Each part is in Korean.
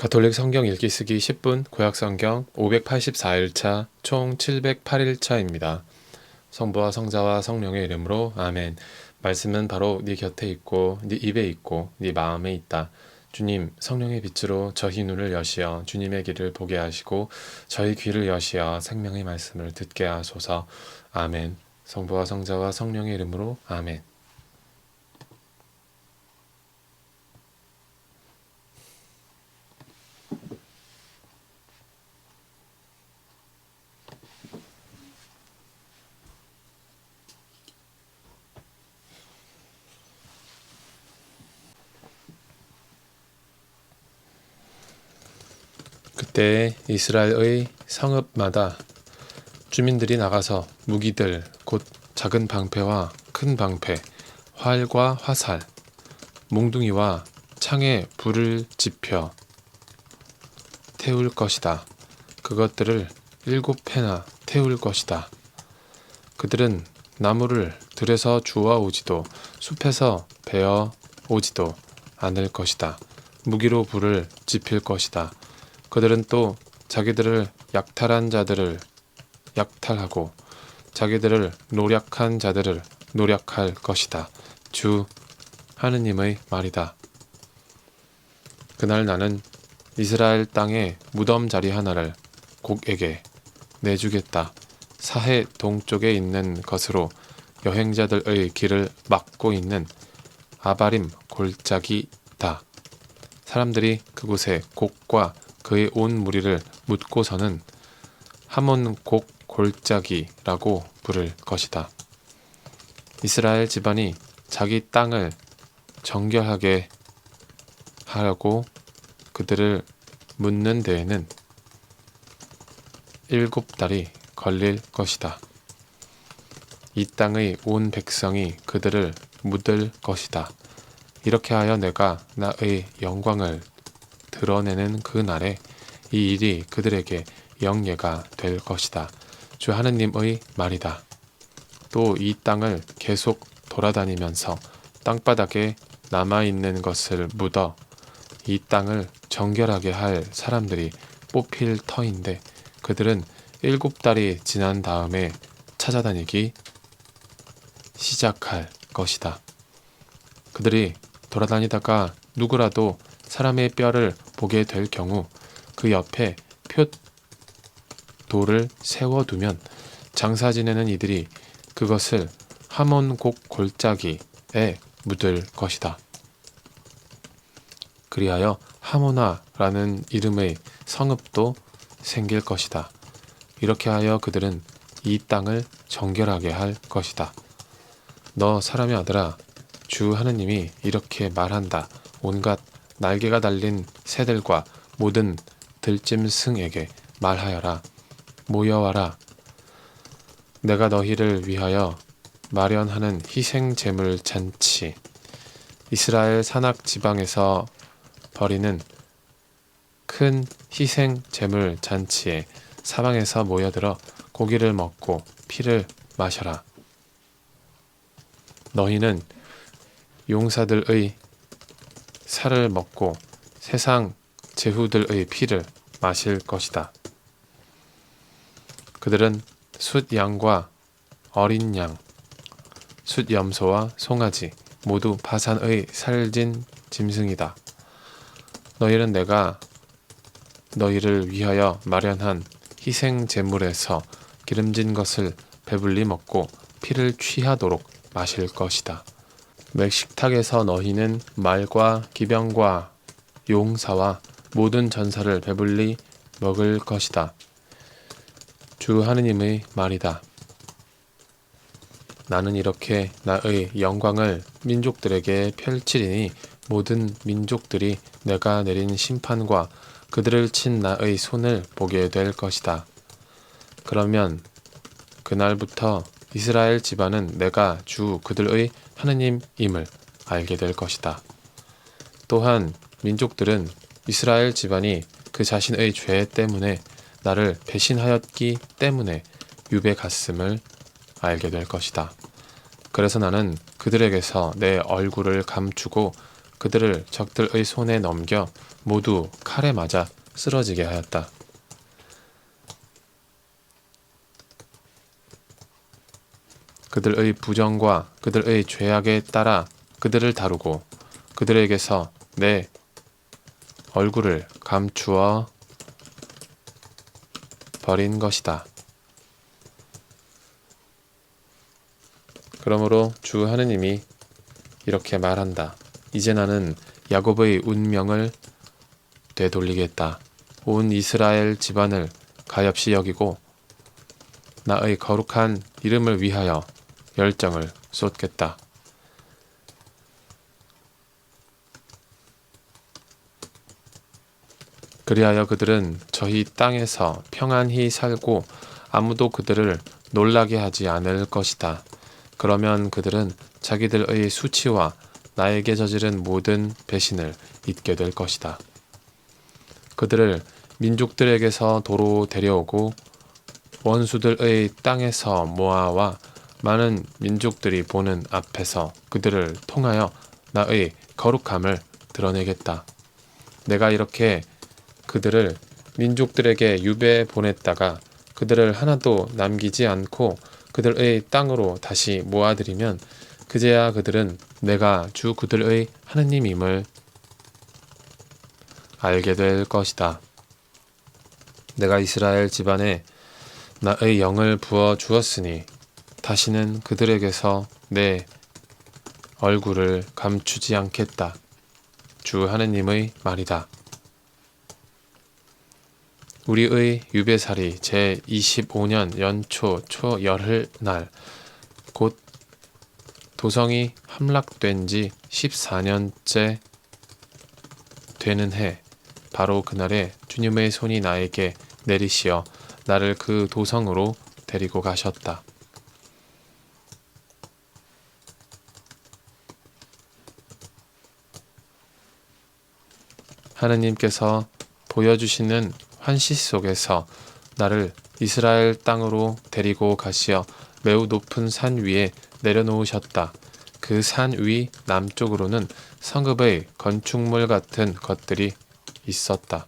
가톨릭 성경 읽기 쓰기 10분 구약 성경 584일차 총 708일차입니다. 성부와 성자와 성령의 이름으로 아멘. 말씀은 바로 네 곁에 있고 네 입에 있고 네 마음에 있다. 주님, 성령의 빛으로 저희 눈을 여시어 주님의 길을 보게 하시고 저희 귀를 여시어 생명의 말씀을 듣게 하소서. 아멘. 성부와 성자와 성령의 이름으로 아멘. 그때 이스라엘의 성읍마다 주민들이 나가서 무기들 곧 작은 방패와 큰 방패, 활과 화살, 몽둥이와 창에 불을 지펴 태울 것이다. 그것들을 7회나 태울 것이다. 그들은 나무를 들에서 주워 오지도 숲에서 베어 오지도 않을 것이다. 무기로 불을 지필 것이다. 그들은 또 자기들을 약탈한 자들을 약탈하고 자기들을 노략한 자들을 노략할 것이다. 주 하느님의 말이다. 그날 나는 이스라엘 땅에 무덤 자리 하나를 곡에게 내주겠다. 사해 동쪽에 있는 것으로 여행자들의 길을 막고 있는 아바림 골짜기다. 사람들이 그곳에 곡과 그의 온 무리를 묻고서는 하몬 곡 골짜기라고 부를 것이다. 이스라엘 집안이 자기 땅을 정결하게 하려고 그들을 묻는 데에는 7달이 걸릴 것이다. 이 땅의 온 백성이 그들을 묻을 것이다. 이렇게 하여 내가 나의 영광을 드러내는 그 날에 이 일이 그들에게 영예가 될 것이다. 주 하느님의 말이다. 또 이 땅을 계속 돌아다니면서 땅바닥에 남아있는 것을 묻어 이 땅을 정결하게 할 사람들이 뽑힐 터인데 그들은 7달이 지난 다음에 찾아다니기 시작할 것이다. 그들이 돌아다니다가 누구라도 사람의 뼈를 보게 될 경우 그 옆에 돌을 세워두면 장사 지내는 이들이 그것을 하몬 곡 골짜기에 묻을 것이다. 그리하여 하모나라는 이름의 성읍도 생길 것이다. 이렇게 하여 그들은 이 땅을 정결하게 할 것이다. 너 사람의 아들아, 주 하느님이 이렇게 말한다. 온갖 날개가 달린 새들과 모든 들짐승에게 말하여라. 모여와라. 내가 너희를 위하여 마련하는 희생 제물 잔치, 이스라엘 산악 지방에서 벌이는 큰 희생 제물 잔치에 사방에서 모여들어 고기를 먹고 피를 마셔라. 너희는 용사들의 살을 먹고 세상 제후들의 피를 마실 것이다. 그들은 숫양과 어린 양, 숫염소와 송아지 모두 바산의 살진 짐승이다. 너희는 내가 너희를 위하여 마련한 희생 제물에서 기름진 것을 배불리 먹고 피를 취하도록 마실 것이다. 맥식탁에서 너희는 말과 기병과 용사와 모든 전사를 배불리 먹을 것이다. 주 하느님의 말이다. 나는 이렇게 나의 영광을 민족들에게 펼치리니 모든 민족들이 내가 내린 심판과 그들을 친 나의 손을 보게 될 것이다. 그러면 그날부터 이스라엘 집안은 내가 주 그들의 하느님임을 알게 될 것이다. 또한 민족들은 이스라엘 집안이 그 자신의 죄 때문에 나를 배신하였기 때문에 유배 갔음을 알게 될 것이다. 그래서 나는 그들에게서 내 얼굴을 감추고 그들을 적들의 손에 넘겨 모두 칼에 맞아 쓰러지게 하였다. 그들의 부정과 그들의 죄악에 따라 그들을 다루고 그들에게서 내 얼굴을 감추어 버린 것이다. 그러므로 주 하느님이 이렇게 말한다. 이제 나는 야곱의 운명을 되돌리겠다. 온 이스라엘 집안을 가엾이 여기고 나의 거룩한 이름을 위하여 열정을 쏟겠다. 그리하여 그들은 저희 땅에서 평안히 살고 아무도 그들을 놀라게 하지 않을 것이다. 그러면 그들은 자기들의 수치와 나에게 저지른 모든 배신을 잊게 될 것이다. 그들을 민족들에게서 도로 데려오고 원수들의 땅에서 모아와 많은 민족들이 보는 앞에서 그들을 통하여 나의 거룩함을 드러내겠다. 내가 이렇게 그들을 민족들에게 유배 보냈다가 그들을 하나도 남기지 않고 그들의 땅으로 다시 모아들이면 그제야 그들은 내가 주 그들의 하느님임을 알게 될 것이다. 내가 이스라엘 집안에 나의 영을 부어 주었으니 다시는 그들에게서 내 얼굴을 감추지 않겠다. 주 하느님의 말이다. 우리의 유배살이 제25년 연초 초열흘 날 곧 도성이 함락된 지 14년째 되는 해 바로 그날에 주님의 손이 나에게 내리시어 나를 그 도성으로 데리고 가셨다. 하느님께서 보여주시는 환시 속에서 나를 이스라엘 땅으로 데리고 가시어 매우 높은 산 위에 내려놓으셨다. 그 산 위 남쪽으로는 성읍의 건축물 같은 것들이 있었다.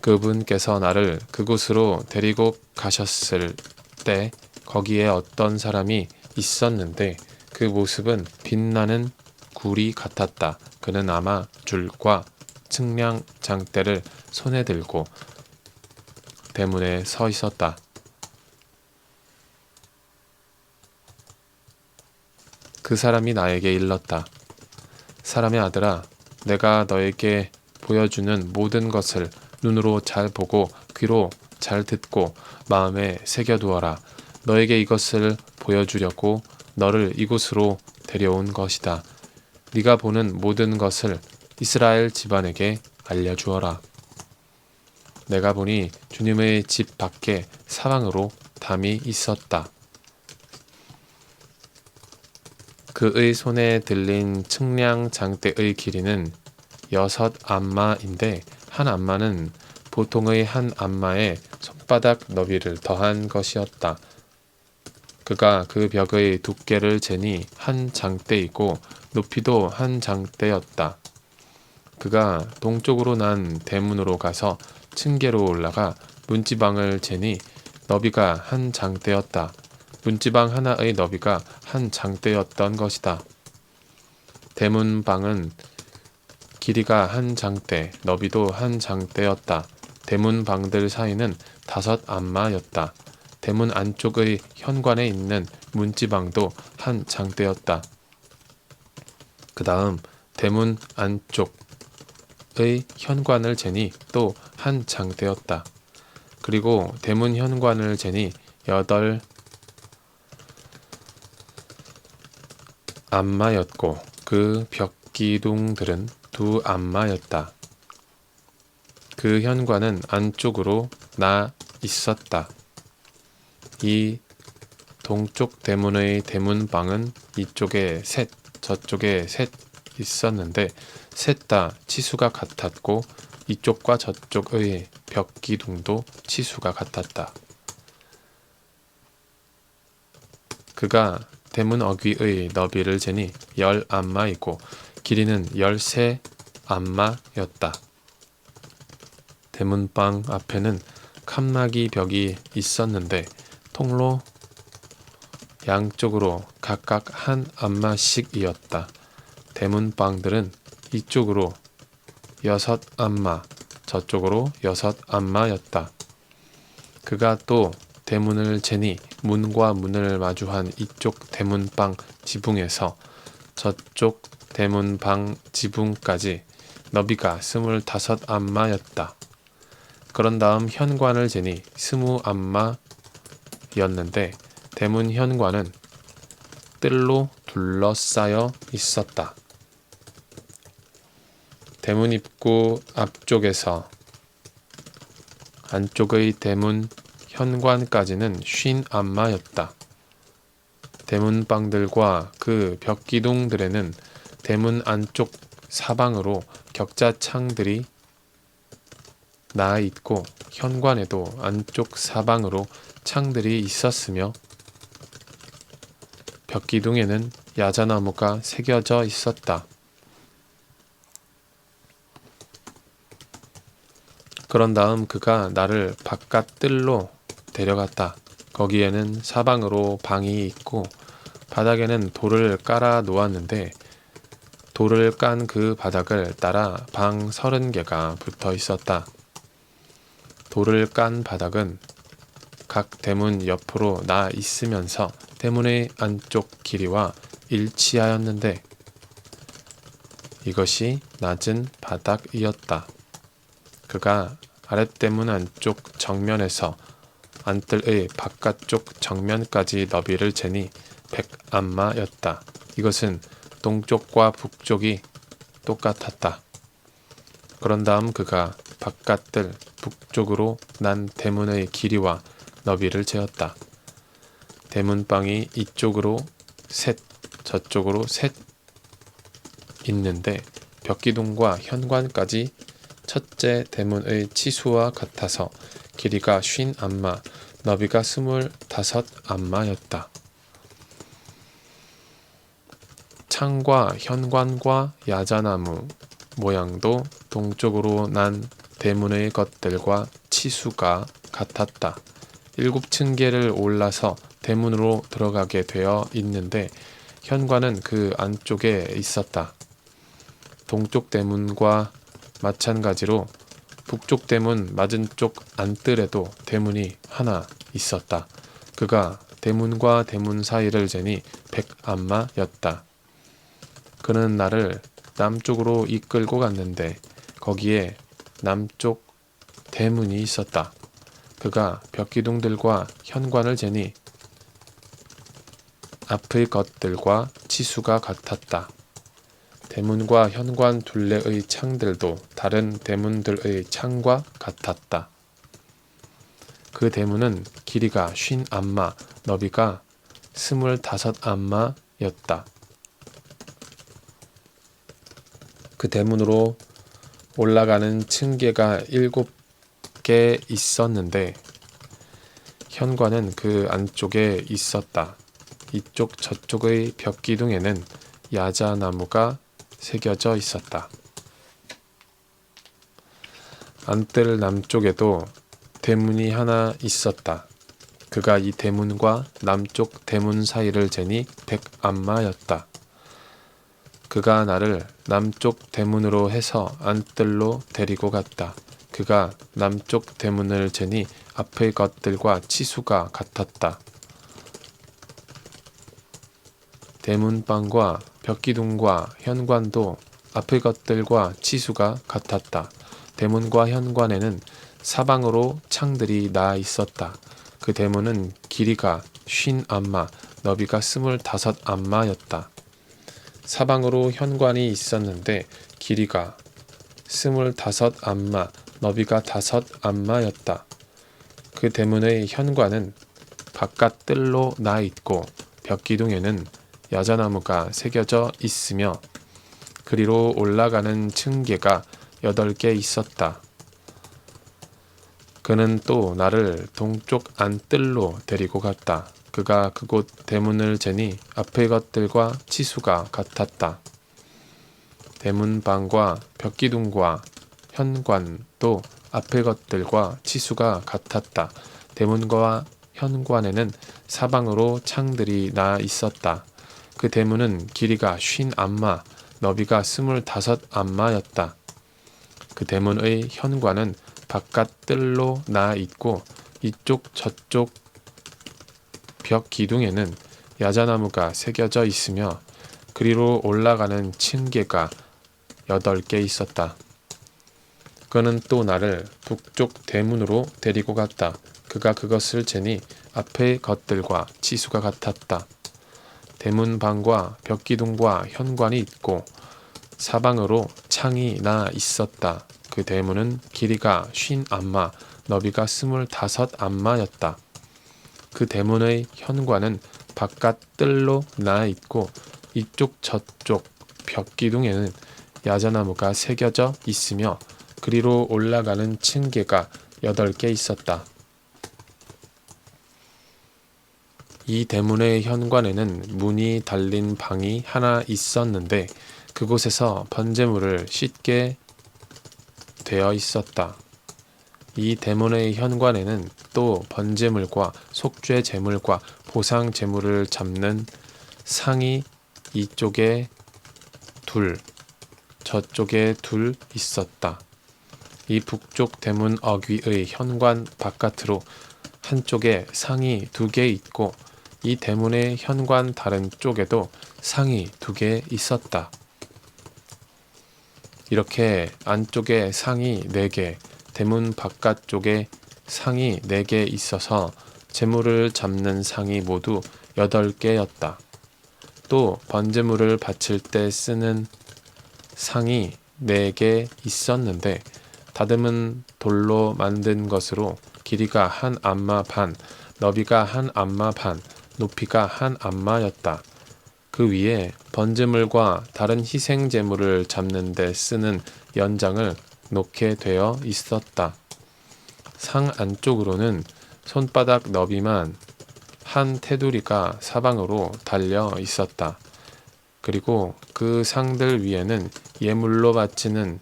그분께서 나를 그곳으로 데리고 가셨을 때 거기에 어떤 사람이 있었는데 그 모습은 빛나는 굴이 같았다. 그는 아마 줄과 측량 장대를 손에 들고 대문에 서 있었다. 그 사람이 나에게 일렀다. 사람의 아들아, 내가 너에게 보여주는 모든 것을 눈으로 잘 보고 귀로 잘 듣고 마음에 새겨두어라. 너에게 이것을 보여주려고 너를 이곳으로 데려온 것이다. 네가 보는 모든 것을 이스라엘 집안에게 알려주어라. 내가 보니 주님의 집 밖에 사방으로 담이 있었다. 그의 손에 들린 측량 장대의 길이는 6안마인데 한 안마는 보통의 한 안마의 손바닥 너비를 더한 것이었다. 그가 그 벽의 두께를 재니 한 장대이고 높이도 한 장대였다. 그가 동쪽으로 난 대문으로 가서 층계로 올라가 문지방을 재니 너비가 한 장대였다. 문지방 하나의 너비가 한 장대였던 것이다. 대문방은 길이가 한 장대, 너비도 한 장대였다. 대문방들 사이는 5안마였다. 대문 안쪽의 현관에 있는 문지방도 한 장대였다. 그 다음 대문 안쪽의 현관을 재니 또 한 장대였다. 그리고 대문 현관을 재니 8안마였고 그 벽기둥들은 2안마였다. 그 현관은 안쪽으로 나 있었다. 이 동쪽 대문의 대문방은 이쪽에 셋, 저쪽에 셋 있었는데 셋 다 치수가 같았고 이쪽과 저쪽의 벽기둥도 치수가 같았다. 그가 대문 어귀의 너비를 재니 10안마이고 길이는 13안마였다. 대문방 앞에는 칸막이 벽이 있었는데 통로 양쪽으로 각각 한 안마씩이었다. 대문방들은 이쪽으로 6안마, 저쪽으로 6안마였다. 그가 또 대문을 재니 문과 문을 마주한 이쪽 대문방 지붕에서 저쪽 대문방 지붕까지 너비가 25안마였다. 그런 다음 현관을 재니 20안마였는데 대문 현관은 뜰로 둘러싸여 있었다. 대문 입구 앞쪽에서 안쪽의 대문 현관까지는 50안마였다. 대문방들과 그 벽기둥들에는 대문 안쪽 사방으로 격자창들이 나 있고 현관에도 안쪽 사방으로 창들이 있었으며 벽기둥에는 야자나무가 새겨져 있었다. 그런 다음 그가 나를 바깥 뜰로 데려갔다. 거기에는 사방으로 방이 있고 바닥에는 돌을 깔아 놓았는데 돌을 깐 그 바닥을 따라 방 30개가 붙어 있었다. 돌을 깐 바닥은 각 대문 옆으로 나 있으면서 대문의 안쪽 길이와 일치하였는데 이것이 낮은 바닥이었다. 그가 아랫대문 안쪽 정면에서 안뜰의 바깥쪽 정면까지 너비를 재니 100안마였다. 이것은 동쪽과 북쪽이 똑같았다. 그런 다음 그가 바깥뜰 북쪽으로 난 대문의 길이와 너비를 재었다. 대문방이 이쪽으로 셋, 저쪽으로 셋 있는데 벽기둥과 현관까지 첫째 대문의 치수와 같아서 길이가 50안마, 너비가 25안마였다. 창과 현관과 야자나무 모양도 동쪽으로 난 대문의 것들과 치수가 같았다. 7층계를 올라서 대문으로 들어가게 되어 있는데 현관은 그 안쪽에 있었다. 동쪽 대문과 마찬가지로 북쪽 대문 맞은쪽 안뜰에도 대문이 하나 있었다. 그가 대문과 대문 사이를 재니 100안마였다. 그는 나를 남쪽으로 이끌고 갔는데 거기에 남쪽 대문이 있었다. 그가 벽기둥들과 현관을 재니 앞의 것들과 치수가 같았다. 대문과 현관 둘레의 창들도 다른 대문들의 창과 같았다. 그 대문은 길이가 50안마, 너비가 25안마였다. 그 대문으로 올라가는 층계가 7개 있었는데 현관은 그 안쪽에 있었다. 이쪽 저쪽의 벽기둥에는 야자나무가 새겨져 있었다. 안뜰 남쪽에도 대문이 하나 있었다. 그가 이 대문과 남쪽 대문 사이를 재니 100안마였다. 그가 나를 남쪽 대문으로 해서 안뜰로 데리고 갔다. 그가 남쪽 대문을 재니 앞의 것들과 치수가 같았다. 대문방과 벽기둥과 현관도 앞의 것들과 치수가 같았다. 대문과 현관에는 사방으로 창들이 나 있었다. 그 대문은 길이가 50안마, 너비가 25안마였다. 사방으로 현관이 있었는데 길이가 25안마, 너비가 5안마였다. 그 대문의 현관은 바깥 뜰로 나 있고 벽기둥에는 야자나무가 새겨져 있으며 그리로 올라가는 층계가 8개 있었다. 그는 또 나를 동쪽 안뜰로 데리고 갔다. 그가 그곳 대문을 재니 앞의 것들과 치수가 같았다. 대문방과 벽기둥과 현관도 앞의 것들과 치수가 같았다. 대문과 현관에는 사방으로 창들이 나 있었다. 그 대문은 길이가 50안마, 너비가 25안마였다. 그 대문의 현관은 바깥 뜰로 나 있고 이쪽 저쪽 벽 기둥에는 야자나무가 새겨져 있으며 그리로 올라가는 층계가 8개 있었다. 그는 또 나를 북쪽 대문으로 데리고 갔다. 그가 그것을 재니 앞의 것들과 치수가 같았다. 대문 방과 벽기둥과 현관이 있고 사방으로 창이 나 있었다. 그 대문은 길이가 50안마, 너비가 25안마였다. 그 대문의 현관은 바깥 뜰로 나 있고 이쪽 저쪽 벽기둥에는 야자나무가 새겨져 있으며 그리로 올라가는 층계가 8개 있었다. 이 대문의 현관에는 문이 달린 방이 하나 있었는데 그곳에서 번제물을 씻게 되어 있었다. 이 대문의 현관에는 또 번제물과 속죄 제물과 보상 제물을 잡는 상이 이쪽에 둘, 저쪽에 둘 있었다. 이 북쪽 대문 어귀의 현관 바깥으로 한쪽에 상이 2개 있고 이 대문의 현관 다른 쪽에도 상이 2개 있었다. 이렇게 안쪽에 상이 4개, 대문 바깥쪽에 상이 4개 있어서 제물을 잡는 상이 모두 8개였다. 또 번제물을 바칠 때 쓰는 상이 4개 있었는데 다듬은 돌로 만든 것으로 길이가 1안마 반, 너비가 1안마 반, 높이가 1안마였다. 그 위에 번제물과 다른 희생 제물을 잡는 데 쓰는 연장을 놓게 되어 있었다. 상 안쪽으로는 손바닥 너비만 한 테두리가 사방으로 달려 있었다. 그리고 그 상들 위에는 예물로 바치는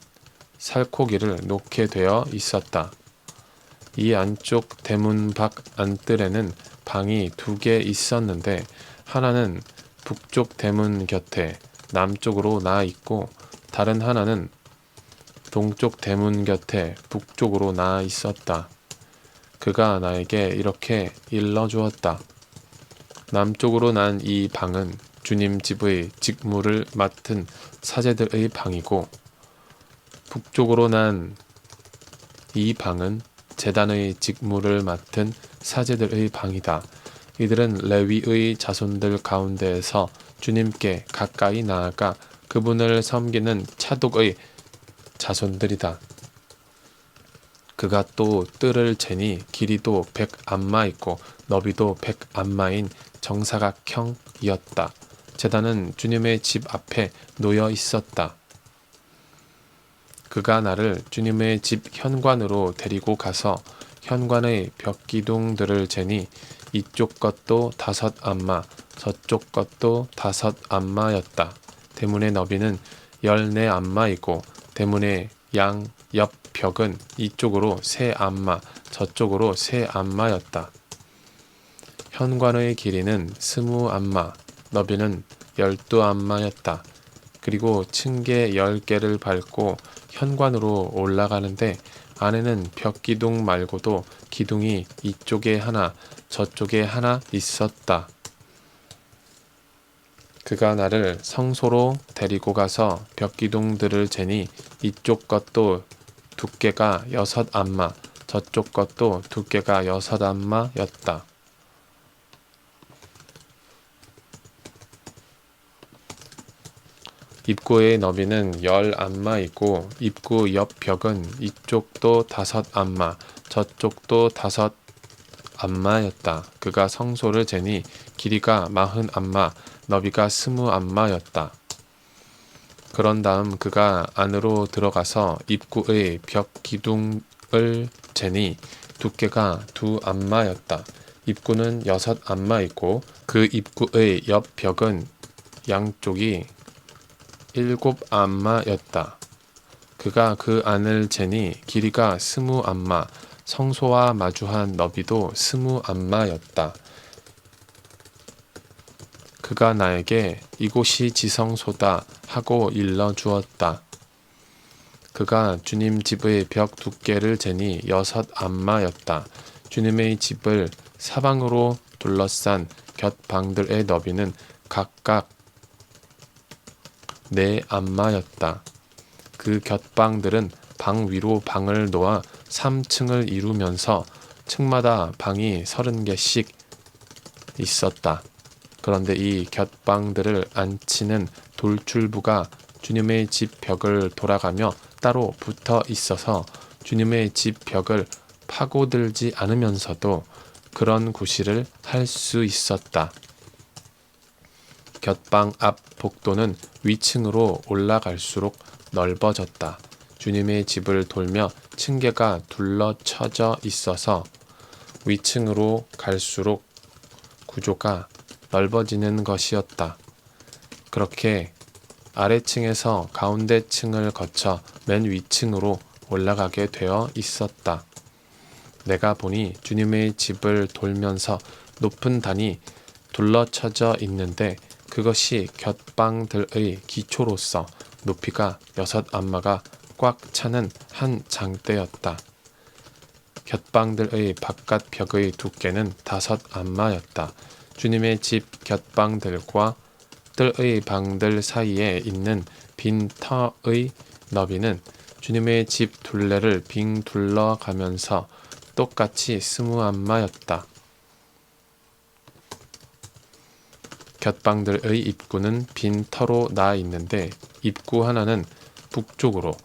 살코기를 놓게 되어 있었다. 이 안쪽 대문 밖 안뜰에는 방이 2개 있었는데 하나는 북쪽 대문 곁에 남쪽으로 나 있고 다른 하나는 동쪽 대문 곁에 북쪽으로 나 있었다. 그가 나에게 이렇게 일러주었다. 남쪽으로 난 이 방은 주님 집의 직무를 맡은 사제들의 방이고 북쪽으로 난 이 방은 제단의 직무를 맡은 사제들의 방이다. 이들은 레위의 자손들 가운데에서 주님께 가까이 나아가 그분을 섬기는 차독의 자손들이다. 그가 또 뜰을 재니 길이도 100안마 있고 너비도 100안마인 정사각형이었다. 제단은 주님의 집 앞에 놓여 있었다. 그가 나를 주님의 집 현관으로 데리고 가서 현관의 벽기둥들을 재니 이쪽 것도 5안마, 저쪽 것도 5안마였다. 대문의 너비는 14안마이고 대문의 양 옆 벽은 이쪽으로 3안마, 저쪽으로 3안마였다. 현관의 길이는 20안마, 너비는 12안마였다. 그리고 층계 10개를 밟고 현관으로 올라가는데 안에는 벽기둥 말고도 기둥이 이쪽에 하나, 저쪽에 하나 있었다. 그가 나를 성소로 데리고 가서 벽기둥들을 재니 이쪽 것도 두께가 6안마, 저쪽 것도 두께가 6안마였다. 입구의 너비는 10안마이고 입구 옆 벽은 이쪽도 5안마, 저쪽도 5안마였다. 그가 성소를 재니 길이가 40안마, 너비가 20안마였다. 그런 다음 그가 안으로 들어가서 입구의 벽 기둥을 재니 두께가 2안마였다. 입구는 6안마 있고 그 입구의 옆 벽은 양쪽이 7안마였다. 그가 그 안을 재니 길이가 20안마, 성소와 마주한 너비도 20안마였다. 그가 나에게 이곳이 지성소다 하고 일러 주었다. 그가 주님 집의 벽 두께를 재니 6안마였다. 주님의 집을 사방으로 둘러싼 곁방들의 너비는 각각 4안마였다. 그 곁방들은 방 위로 방을 놓아 3층을 이루면서 층마다 방이 30개씩 있었다. 그런데 이 곁방들을 안치는 돌줄부가 주님의 집 벽을 돌아가며 따로 붙어 있어서 주님의 집 벽을 파고들지 않으면서도 그런 구실을 할 수 있었다. 곁방 앞 복도는 위층으로 올라갈수록 넓어졌다. 주님의 집을 돌며 층계가 둘러쳐져 있어서 위층으로 갈수록 구조가 넓어지는 것이었다. 그렇게 아래층에서 가운데 층을 거쳐 맨 위층으로 올라가게 되어 있었다. 내가 보니 주님의 집을 돌면서 높은 단이 둘러쳐져 있는데 그것이 곁방들의 기초로서 높이가 6안마가 꽉 차는 한 장대였다. 곁방들의 바깥 벽의 두께는 5안마였다. 주님의 집 곁방들과 뜰의 방들 사이에 있는 빈 터의 너비는 주님의 집 둘레를 빙 둘러가면서 똑같이 20안마였다. 곁방들의 입구는 빈 터로 나 있는데 입구 하나는 북쪽으로,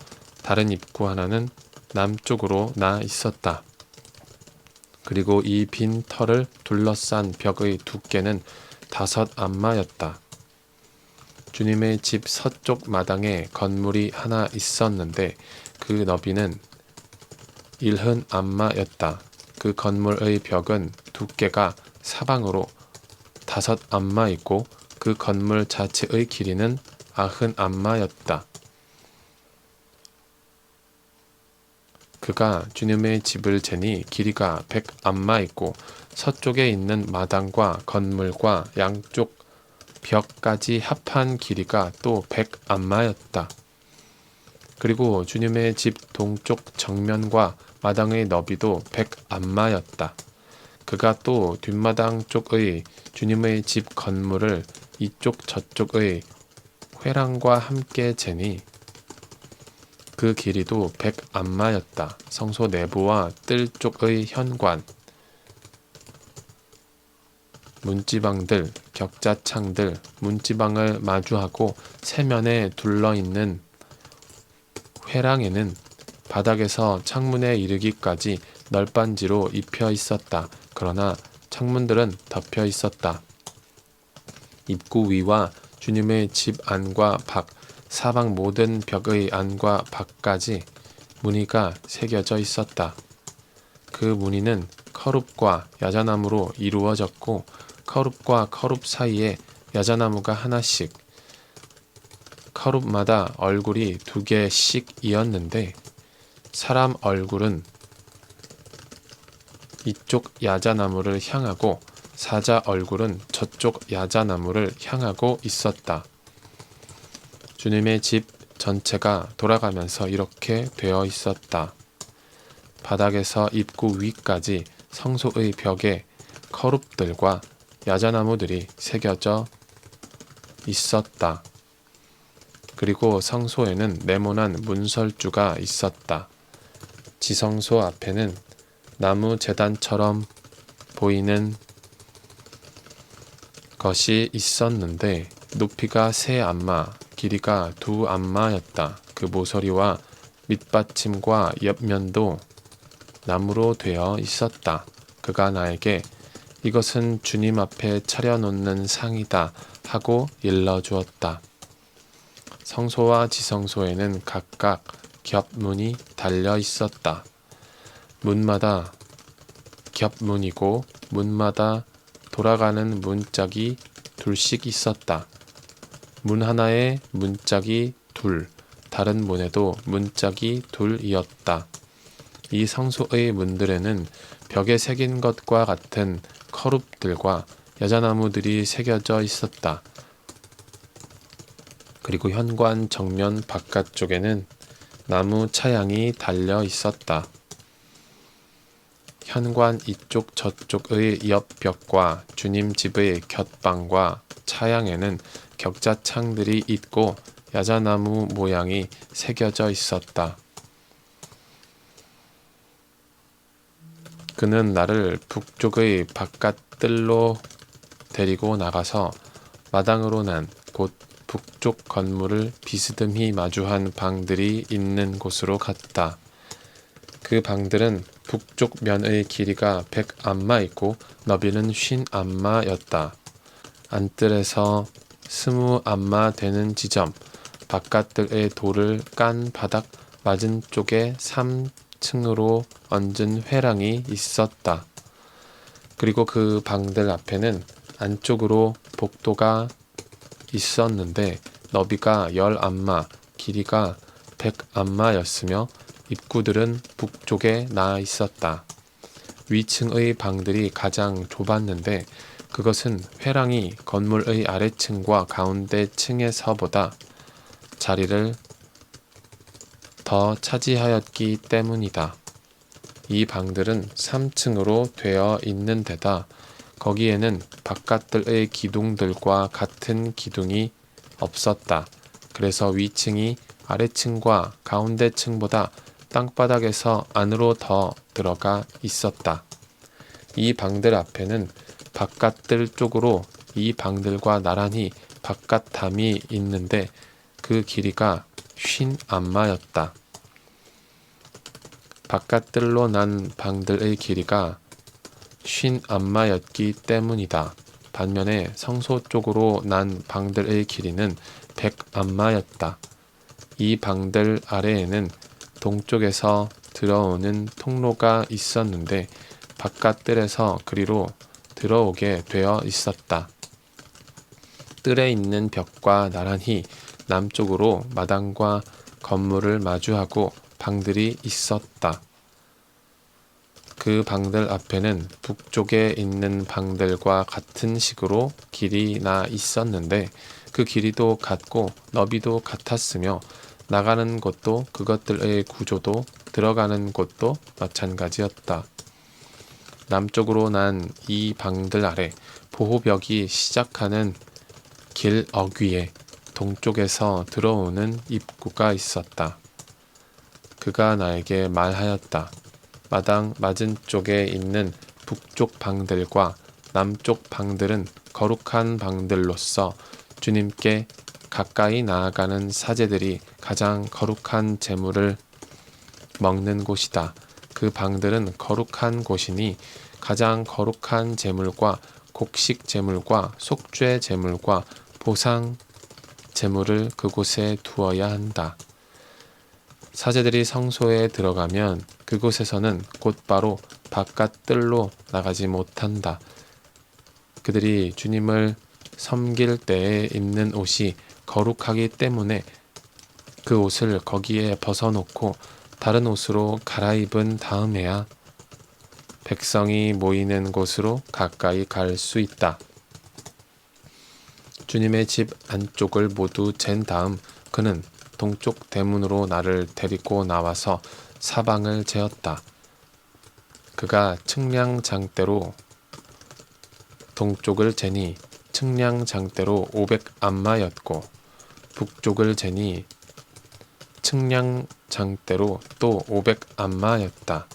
다른 입구 하나는 남쪽으로 나 있었다. 그리고 이 빈 터를 둘러싼 벽의 두께는 5안마였다. 주님의 집 서쪽 마당에 건물이 하나 있었는데 그 너비는 10안마였다. 그 건물의 벽은 두께가 사방으로 5안마 있고 그 건물 자체의 길이는 90안마였다. 그가 주님의 집을 재니 길이가 100안마 있고 서쪽에 있는 마당과 건물과 양쪽 벽까지 합한 길이가 또 100안마였다. 그리고 주님의 집 동쪽 정면과 마당의 너비도 100안마였다. 그가 또 뒷마당 쪽의 주님의 집 건물을 이쪽 저쪽의 회랑과 함께 재니 그 길이도 100안마였다. 성소 내부와 뜰 쪽의 현관, 문지방들, 격자창들, 문지방을 마주하고 세면에 둘러있는 회랑에는 바닥에서 창문에 이르기까지 널빤지로 입혀 있었다. 그러나 창문들은 덮여 있었다. 입구 위와 주님의 집 안과 밖, 사방 모든 벽의 안과 밖까지 무늬가 새겨져 있었다. 그 무늬는 커룹과 야자나무로 이루어졌고 커룹과 커룹 사이에 야자나무가 하나씩, 커룹마다 얼굴이 2개씩이었는데 사람 얼굴은 이쪽 야자나무를 향하고 사자 얼굴은 저쪽 야자나무를 향하고 있었다. 주님의 집 전체가 돌아가면서 이렇게 되어 있었다. 바닥에서 입구 위까지 성소의 벽에 커룹들과 야자나무들이 새겨져 있었다. 그리고 성소에는 네모난 문설주가 있었다. 지성소 앞에는 나무 제단처럼 보이는 것이 있었는데 높이가 3안마, 길이가 2안마였다. 그 모서리와 밑받침과 옆면도 나무로 되어 있었다. 그가 나에게 이것은 주님 앞에 차려놓는 상이다 하고 일러주었다. 성소와 지성소에는 각각 겹문이 달려 있었다. 문마다 겹문이고 문마다 돌아가는 문짝이 둘씩 있었다. 문 하나에 문짝이 둘, 다른 문에도 문짝이 둘이었다. 이 성소의 문들에는 벽에 새긴 것과 같은 커룹들과 야자나무들이 새겨져 있었다. 그리고 현관 정면 바깥쪽에는 나무 차양이 달려 있었다. 현관 이쪽 저쪽의 옆 벽과 주님 집의 곁방과 차양에는 격자창들이 있고 야자나무 모양이 새겨져 있었다. 그는 나를 북쪽의 바깥뜰로 데리고 나가서 마당으로 난 곧 북쪽 건물을 비스듬히 마주한 방들이 있는 곳으로 갔다. 그 방들은 북쪽 면의 길이가 100안마이고 너비는 50안마였다. 안뜰에서 20안마 되는 지점, 바깥뜰의 돌을 깐 바닥 맞은 쪽에 3층으로 얹은 회랑이 있었다. 그리고 그 방들 앞에는 안쪽으로 복도가 있었는데 너비가 10안마, 길이가 100안마였으며 입구들은 북쪽에 나 있었다. 위층의 방들이 가장 좁았는데 그것은 회랑이 건물의 아래층과 가운데 층에서보다 자리를 더 차지하였기 때문이다. 이 방들은 3층으로 되어 있는 데다 거기에는 바깥들의 기둥들과 같은 기둥이 없었다. 그래서 위층이 아래층과 가운데 층보다 땅바닥에서 안으로 더 들어가 있었다. 이 방들 앞에는 바깥들 쪽으로 이 방들과 나란히 바깥담이 있는데 그 길이가 50안마였다. 바깥들로 난 방들의 길이가 50안마였기 때문이다. 반면에 성소 쪽으로 난 방들의 길이는 100안마였다. 이 방들 아래에는 동쪽에서 들어오는 통로가 있었는데 바깥뜰에서 그리로 들어오게 되어 있었다. 뜰에 있는 벽과 나란히 남쪽으로 마당과 건물을 마주하고 방들이 있었다. 그 방들 앞에는 북쪽에 있는 방들과 같은 식으로 길이 나 있었는데 그 길이도 같고 너비도 같았으며 나가는 곳도 그것들의 구조도 들어가는 곳도 마찬가지였다. 남쪽으로 난 이 방들 아래 보호벽이 시작하는 길 어귀에 동쪽에서 들어오는 입구가 있었다. 그가 나에게 말하였다. 마당 맞은쪽에 있는 북쪽 방들과 남쪽 방들은 거룩한 방들로서 주님께 가까이 나아가는 사제들이 가장 거룩한 제물을 먹는 곳이다. 그 방들은 거룩한 곳이니 가장 거룩한 제물과 곡식 제물과 속죄 제물과 보상 제물을 그곳에 두어야 한다. 사제들이 성소에 들어가면 그곳에서는 곧바로 바깥뜰로 나가지 못한다. 그들이 주님을 섬길 때에 입는 옷이 거룩하기 때문에 그 옷을 거기에 벗어놓고 다른 옷으로 갈아입은 다음에야 백성이 모이는 곳으로 가까이 갈 수 있다. 주님의 집 안쪽을 모두 잰 다음 그는 동쪽 대문으로 나를 데리고 나와서 사방을 재었다. 그가 측량장대로 동쪽을 재니 측량장대로 500안마였고 북쪽을 재니 측량장대로 또 500안마였다.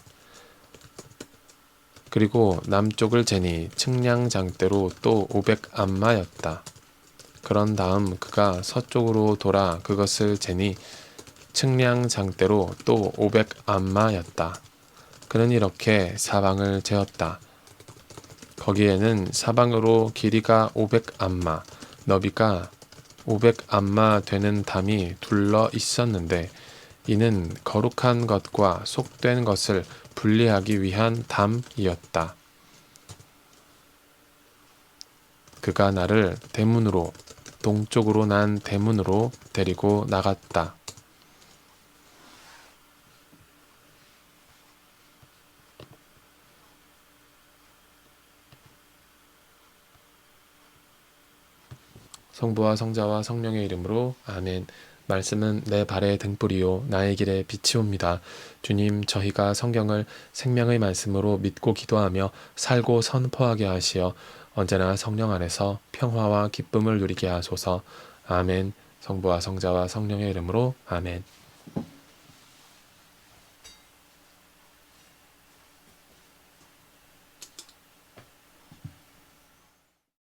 그리고 남쪽을 재니 측량장대로 또 500안마였다. 그런 다음 그가 서쪽으로 돌아 그것을 재니 측량장대로 또 500안마였다. 그는 이렇게 사방을 재었다. 거기에는 사방으로 길이가 500안마, 너비가 500안마 되는 담이 둘러 있었는데 이는 거룩한 것과 속된 것을 분리하기 위한 담이었다. 그가 나를 대문으로, 동쪽으로 난 대문으로 데리고 나갔다. 성부와 성자와 성령의 이름으로 아멘. 말씀은 내 발의 등불이요 나의 길에 빛이옵니다. 주님, 저희가 성경을 생명의 말씀으로 믿고 기도하며 살고 선포하게 하시어 언제나 성령 안에서 평화와 기쁨을 누리게 하소서. 아멘. 성부와 성자와 성령의 이름으로 아멘.